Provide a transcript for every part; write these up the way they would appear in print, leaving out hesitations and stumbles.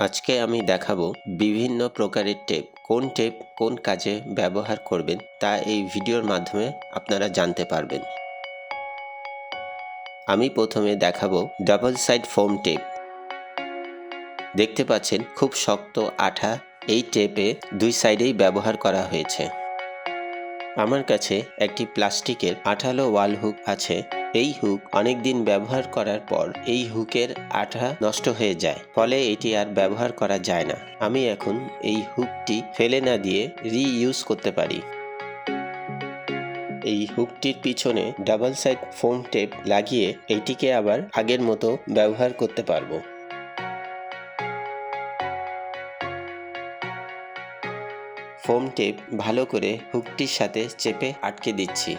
আজকে আমি দেখাবো বিভিন্ন প্রকারের টেপ। কোন টেপ কোন কাজে ব্যবহার করবেন তা এই ভিডিওর মাধ্যমে আপনারা জানতে পারবেন। আমি প্রথমে দেখাবো ডাবল সাইড ফোম টেপ। দেখতে পাচ্ছেন খুব শক্ত আঠা এই টেপে দুই সাইডেই ব্যবহার করা হয়েছে। আমার কাছে একটি প্লাস্টিকের আঠালো ওয়াল হুক আছে। এই হুক অনেক দিন ব্যবহার করার পর এই হুকের আঠা নষ্ট হয়ে যায়, ফলে এটি আর ব্যবহার করা যায় না। আমি এখন এই হুকটি ফেলে না দিয়ে রিইউজ করতে পারি। এই হুকটির পিছনে ডাবল সাইড ফোম টেপ লাগিয়ে এইটিকে আবার আগের মতো ব্যবহার করতে পারবো। ফোম টেপ ভালো করে হুকটির সাথে চেপে আটকে দিচ্ছি।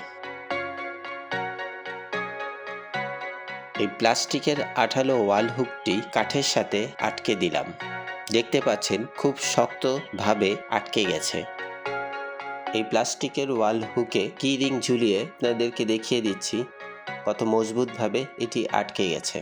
এই প্লাস্টিকের আঠালো ওয়াল হুকটি কাঠের সাথে আটকে দিলাম। দেখতে পাচ্ছেন খুব শক্তভাবে আটকে গেছে। এই প্লাস্টিকের ওয়াল হুকে কি রিং ঝুলিয়ে আপনাদেরকে দেখিয়ে দিচ্ছি কত মজবুতভাবে এটি আটকে গেছে।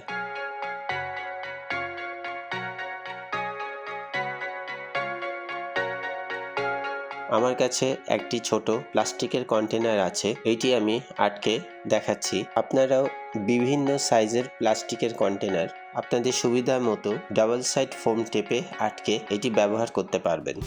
আমার কাছে একটি ছোট প্লাস্টিকের কন্টেনার আছে, এইটি আমি আটকে দেখাচ্ছি। আপনারাও বিভিন্ন সাইজের প্লাস্টিকের কন্টেনার আপনাদের সুবিধা মতো ডাবল সাইড ফোম টেপে আটকে এটি ব্যবহার করতে পারবেন।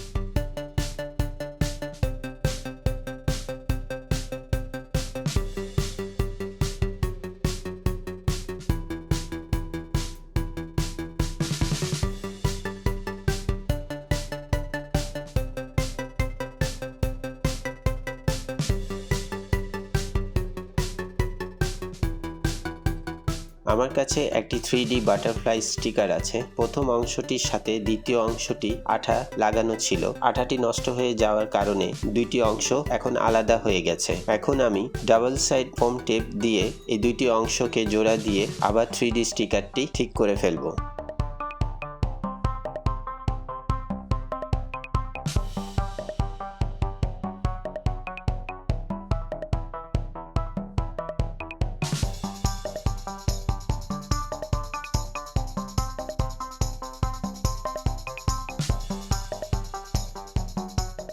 আমার কাছে একটি 3D বাটারফ্লাই স্টিকার আছে। প্রথম অংশটির সাথে দ্বিতীয় অংশটি আঠা লাগানো ছিল। আঠাটি নষ্ট হয়ে যাওয়ার কারণে দুইটি অংশ এখন আলাদা হয়ে গেছে। এখন আমি ডাবল সাইড ফোম টেপ দিয়ে এই দুইটি অংশকে জোড়া দিয়ে আবার 3D স্টিকারটি ঠিক করে ফেলবো।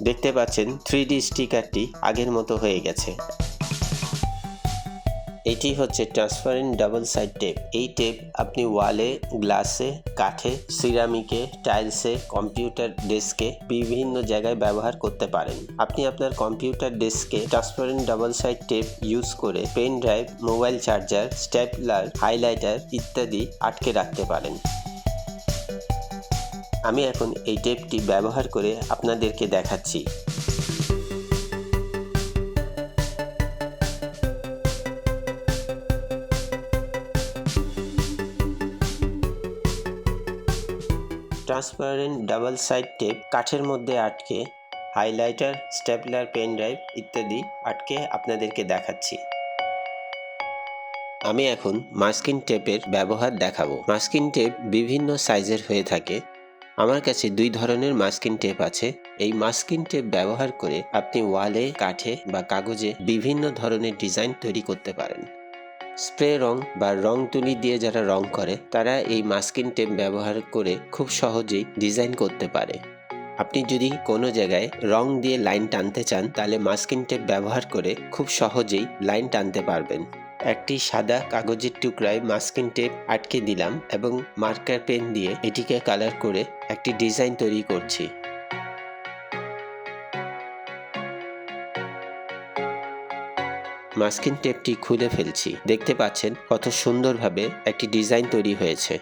দেখতে পাচ্ছেন 3D স্টিকারটি আগের মতো হয়ে গেছে। এটি হচ্ছে ট্রান্সপারেন্ট ডাবল সাইড টেপ। এই টেপ আপনি ওয়ালে, গ্লাসে, কাঠে, সিরামিকে, টাইলসে, কম্পিউটার ডেস্কে বিভিন্ন জায়গায় ব্যবহার করতে পারেন। আপনি আপনার কম্পিউটার ডেস্কে transparent double side tape use করে pen drive, mobile charger, stapler, highlighter ইত্যাদি আটকে রাখতে পারেন। আমি এখন এই টেপটি ব্যবহার করে আপনাদেরকে দেখাচ্ছি। ট্রান্সপারেন্ট ডাবল সাইড টেপ কাঠের মধ্যে আটকে হাইলাইটার, স্টেপলার, পেন ড্রাইভ ইত্যাদি আটকে আপনাদেরকে দেখাচ্ছি। আমি এখন মাস্কিং টেপের ব্যবহার দেখাবো। মাস্কিং টেপ বিভিন্ন সাইজের হয়ে থাকে। আমার কাছে দুই ধরনের মাস্কিং টেপ আছে। এই মাস্কিং টেপ ব্যবহার করে আপনি ওয়ালে, কাঠে বা কাগজে বিভিন্ন ধরনের ডিজাইন তৈরি করতে পারেন। স্প্রে রং বা রং তুলি দিয়ে যারা রং করে তারা এই মাস্কিং টেপ ব্যবহার করে খুব সহজেই ডিজাইন করতে পারে। আপনি যদি কোনো জায়গায় রং দিয়ে লাইন টানতে চান তাহলে মাস্কিং টেপ ব্যবহার করে খুব সহজেই লাইন টানতে পারবেন। একটি সাদা কাগজের টুকরায় মাস্কিং টেপ আটকে দিলাম এবং মার্কার পেন দিয়ে এটিকে কালার করে একটি ডিজাইন তৈরি করছি। মাস্কিং টেপটি খুলে ফেলছি। দেখতে পাচ্ছেন কত সুন্দরভাবে একটি ডিজাইন তৈরি হয়েছে।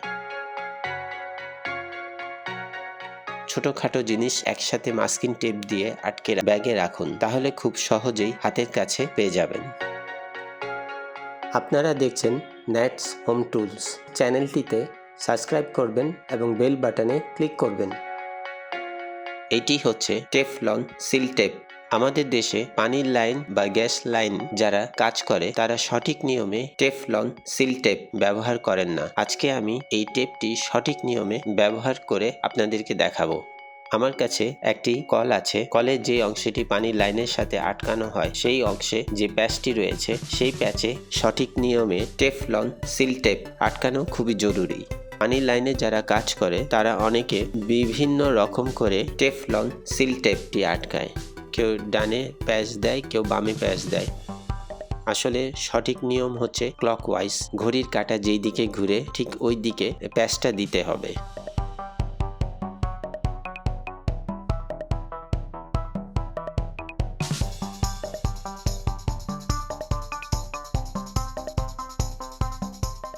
ছোটখাটো জিনিস একসাথে মাস্কিং টেপ দিয়ে আটকে ব্যাগে রাখুন, তাহলে খুব সহজেই হাতের কাছে পেয়ে যাবেন। আপনারা দেখছেন ন্যাটস হোম টুলস। চ্যানেলটিতে সাবস্ক্রাইব করবেন এবং বেল বাটনে ক্লিক করবেন। এটি হচ্ছে টেফলন সিল টেপ। আমাদের দেশে পানির লাইন বা গ্যাস লাইন যারা কাজ করে তারা সঠিক নিয়মে টেফলন সিল টেপ ব্যবহার করেন না। আজকে আমি এই টেপটি সঠিক নিয়মে ব্যবহার করে আপনাদেরকে দেখাবো। আমার কাছে একটি কল আছে। কলের যে অংশটি পানির লাইনের সাথে আটকানো হয় সেই অংশে যে প্যাচটি রয়েছে সেই প্যাচে সঠিক নিয়মে টেফলন সিল টেপ আটকানো খুবই জরুরি। পানির লাইনে যারা কাজ করে তারা অনেকে বিভিন্ন রকম করে টেফলন সিল টেপটি আটকায়। কেউ ডানে প্যাচ দেয়, কেউ বামে প্যাচ দেয়। আসলে সঠিক নিয়ম হচ্ছে ক্লকওয়াইজ, ঘড়ির কাঁটা যেই দিকে ঘুরে ঠিক ওই দিকে প্যাচটা দিতে হবে।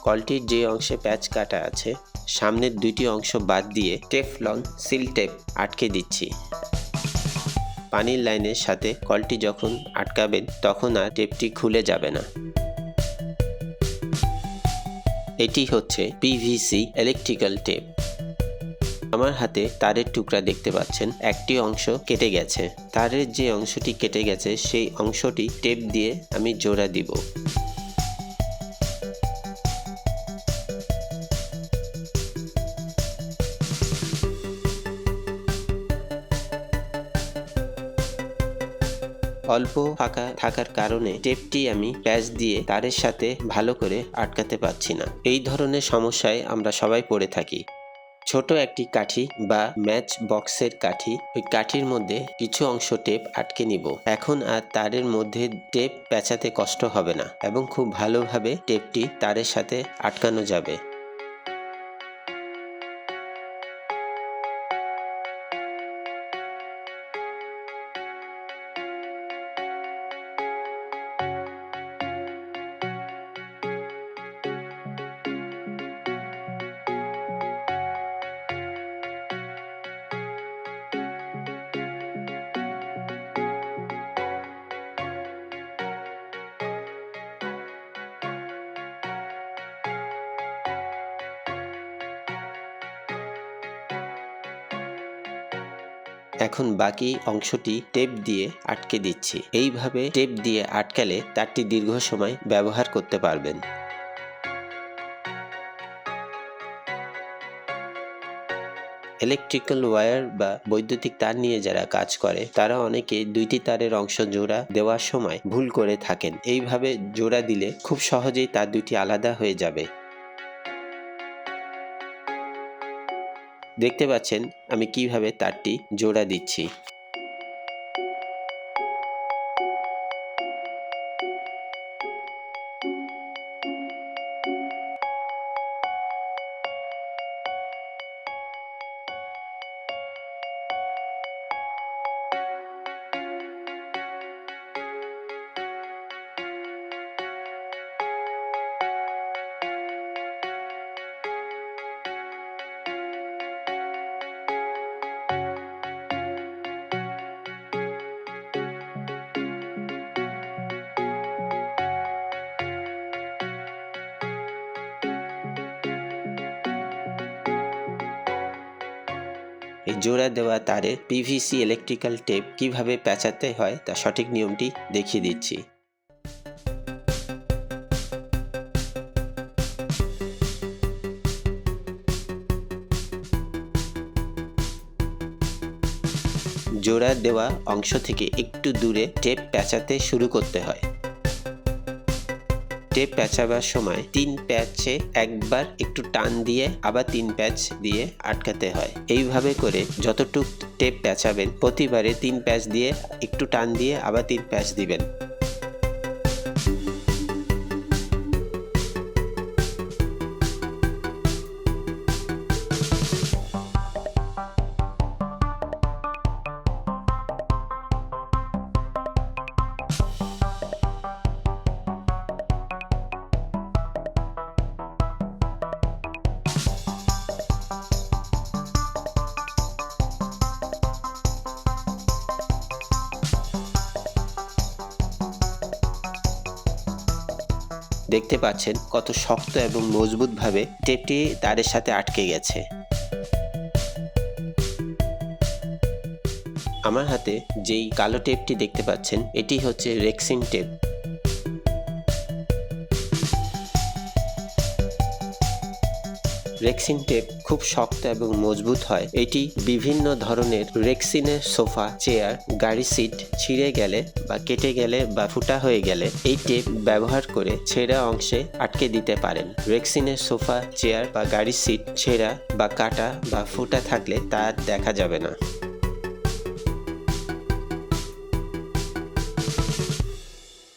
কলটির যে অংশে প্যাচ কাটা আছে সামনের দুইটি অংশ বাদ দিয়ে টেফলন সিল টেপ আটকে দিচ্ছি। পানির লাইনের সাথে কলটি যখন আটকাবেন তখন আর টেপটি খুলে যাবে না। এটি হচ্ছে পিভিসি ইলেকট্রিক্যাল টেপ। আমার হাতে তারের টুকরা দেখতে পাচ্ছেন, একটি অংশ কেটে গেছে। তারের যে অংশটি কেটে গেছে সেই অংশটি টেপ দিয়ে আমি জোড়া দিব। অল্প ফাঁকা থাকার কারণে টেপটি আমি প্যাচ দিয়ে তারের সাথে ভালো করে আটকাতে পারছি না। এই ধরনের সমস্যায় আমরা সবাই পড়ে থাকি। ছোট একটি কাঠি বা ম্যাচ বক্সের কাঠি, ওই কাঠির মধ্যে কিছু অংশ টেপ আটকে নিব। এখন আর তারের মধ্যে টেপ পেঁচাতে কষ্ট হবে না এবং খুব ভালোভাবে টেপটি তারের সাথে আটকানো যাবে। এখন বাকি অংশটি টেপ দিয়ে আটকে দিচ্ছি। এইভাবে টেপ দিয়ে আটকালে তারটি দীর্ঘ সময় ব্যবহার করতে পারবেন। ইলেকট্রিক্যাল ওয়্যার বা বৈদ্যুতিক তার নিয়ে যারা কাজ করে তারা অনেকে দুইটি তারের অংশ জোড়া দেওয়ার সময় ভুল করে থাকেন। এইভাবে জোড়া দিলে খুব সহজেই তার দুইটি আলাদা হয়ে যাবে। দেখতে পাচ্ছেন আমি কিভাবে তারটি জোড়া দিচ্ছি। এই জোড়া দেওয়া তারে পিভিসি ইলেকট্রিক্যাল টেপ কিভাবে পেঁচাতে হয় তা সঠিক নিয়মটি দেখিয়ে দিচ্ছি। জোড়া দেওয়া অংশ থেকে একটু দূরে টেপ পেঁচাতে শুরু করতে হয়। টেপ পেঁচাবার সময় 3 প্যাচে একবার একটু টান দিয়ে আবার 3 প্যাচ দিয়ে আটকাতে হয়। এইভাবে করে যতটুক টেপ পেঁচাবেন প্রতিবারে 3 প্যাচ দিয়ে একটু টান দিয়ে আবার 3 প্যাচ দিবেন। দেখতে পাচ্ছেন কত শক্ত এবং মজবুতভাবে টেপটি তারের সাথে আটকে গেছে। আমার হাতে যেই কালো টেপটি দেখতে পাচ্ছেন এটি হচ্ছে রেক্সিন টেপ। রেক্সিন টেপ খুব শক্ত এবং মজবুত হয়। এটি বিভিন্ন ধরনের রেক্সিনের সোফা, চেয়ার, গাড়ি সিট ছিঁড়ে গেলে বা কেটে গেলে বা ফুটা হয়ে গেলে এই টেপ ব্যবহার করে ছেঁড়া অংশে আটকে দিতে পারেন। রেক্সিনের সোফা, চেয়ার বা গাড়ির সিট ছেঁড়া বা কাটা বা ফুটা থাকলে তা দেখা যাবে না।